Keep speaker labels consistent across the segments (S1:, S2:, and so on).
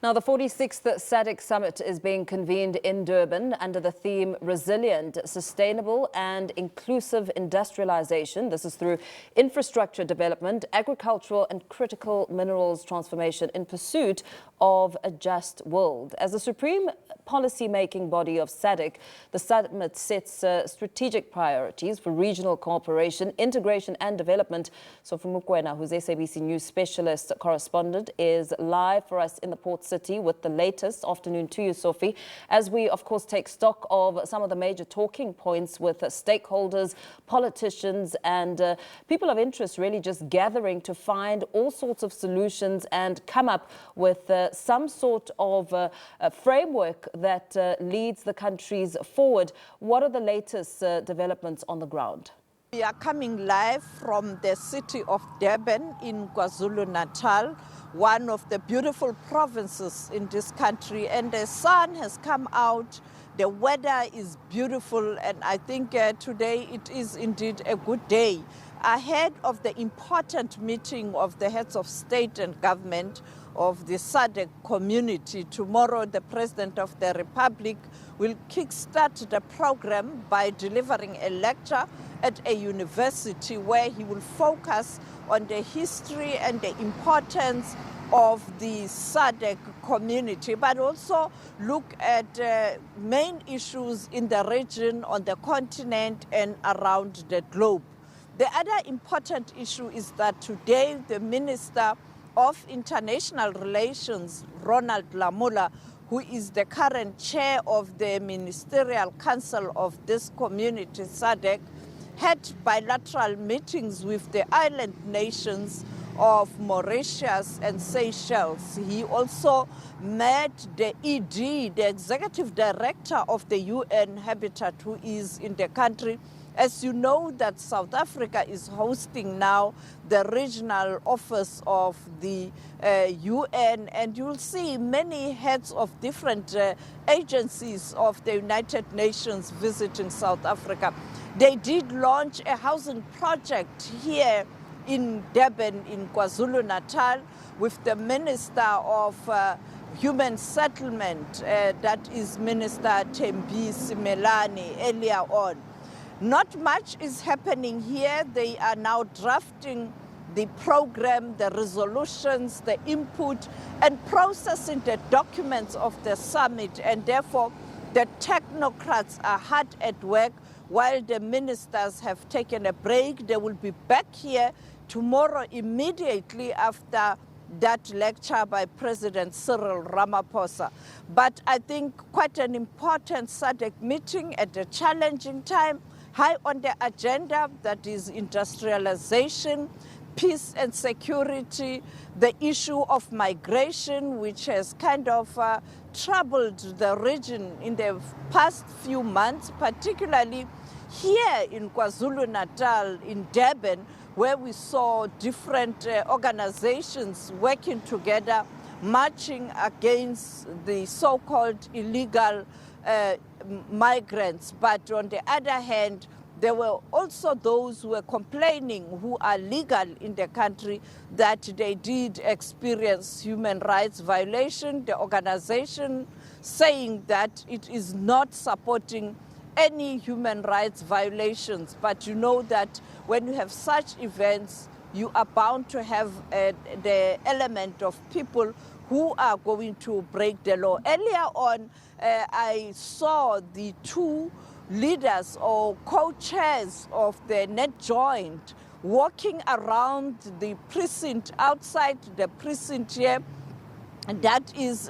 S1: Now, the 46th SADC Summit is being convened in Durban under the theme Resilient, Sustainable and Inclusive Industrialisation. This is through infrastructure development, agricultural and critical minerals transformation in pursuit of a just world. As the supreme policy-making body of SADC, the summit sets strategic priorities for regional cooperation, integration and development. Sophie Mokoena, who's SABC News Specialist Correspondent, is live for us in the port city with the latest. Afternoon to you, Sophie, as we of course take stock of some of the major talking points with stakeholders, politicians and people of interest really just gathering to find all sorts of solutions and come up with some sort of framework that leads the countries forward. What are the latest developments on the ground?
S2: We are coming live from the city of Durban in KwaZulu-Natal, one of the beautiful provinces in this country, and the sun has come out. The weather is beautiful, and I think today it is indeed a good day. Ahead of the important meeting of the heads of state and government of the SADC community, tomorrow the President of the Republic will kickstart the program by delivering a lecture at a university where he will focus on the history and the importance of the SADC community, but also look at main issues in the region, on the continent and around the globe. The other important issue is that today the Minister of International Relations, Ronald Lamola, who is the current chair of the Ministerial Council of this community, SADC, had bilateral meetings with the island nations of Mauritius and Seychelles. He also met the ED, the executive director of the UN Habitat, who is in the country. As you know, that South Africa is hosting now the regional office of the UN, and you'll see many heads of different agencies of the United Nations visiting South Africa. They did launch a housing project here in Durban, in KwaZulu-Natal, with the Minister of Human Settlement, that is Minister Thembi Simelane, earlier on. Not much is happening here. They are now drafting the program, the resolutions, the input, and processing the documents of the summit. And therefore, the technocrats are hard at work while the ministers have taken a break. They will be back here tomorrow immediately after that lecture by President Cyril Ramaphosa. But I think quite an important SADC meeting at a challenging time. High on the agenda, that is industrialization, peace and security, the issue of migration, which has kind of troubled the region in the past few months, particularly here in KwaZulu-Natal, in Durban, where we saw different organizations working together, marching against the so-called illegal migrants. But on the other hand, there were also those who were complaining, who are legal in the country, that they did experience human rights violation. The organization saying that it is not supporting any human rights violations. But you know that when you have such events, you are bound to have the element of people who are going to break the law. Earlier on, I saw the two leaders or co-chairs of the net joint walking around the precinct, outside the precinct here. That is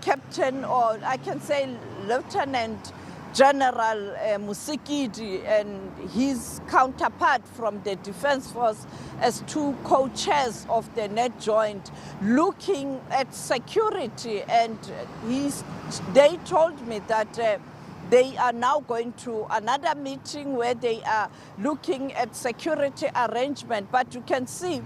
S2: Captain, or I can say Lieutenant General Musikidi and his counterpart from the Defense Force as two co-chairs of the net joint looking at security. And they told me that they are now going to another meeting where they are looking at security arrangement. But you can see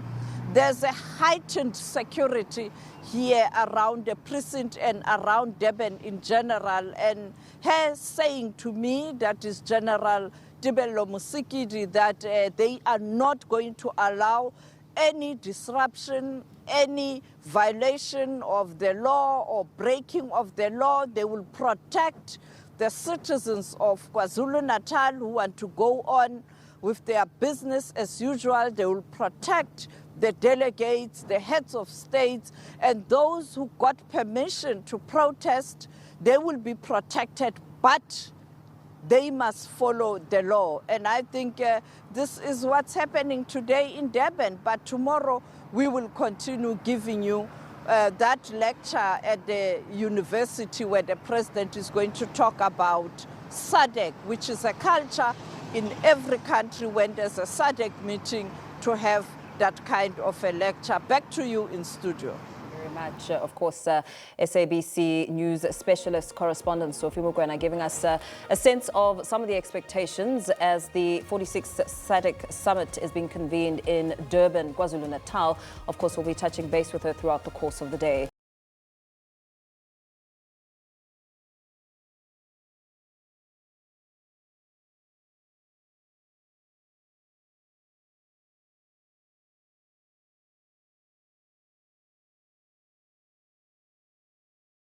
S2: there's a heightened security here around the precinct and around Durban in general. And her saying to me, that is General Tibelo Musikidi, that they are not going to allow any disruption, any violation of the law or breaking of the law. They will protect the citizens of KwaZulu-Natal who want to go on with their business as usual. They will protect the delegates, the heads of states, and those who got permission to protest. They will be protected, but they must follow the law. And I think this is what's happening today in Durban. But tomorrow we will continue giving you that lecture at the university where the president is going to talk about SADC, which is a culture in every country when there's a SADC meeting to have that kind of a lecture. Back to you in studio.
S1: Very much. Of course, SABC News Specialist Correspondent Sophie Mokoena giving us a sense of some of the expectations as the 46th SADC Summit is being convened in Durban, KwaZulu-Natal. Of course, we'll be touching base with her throughout the course of the day.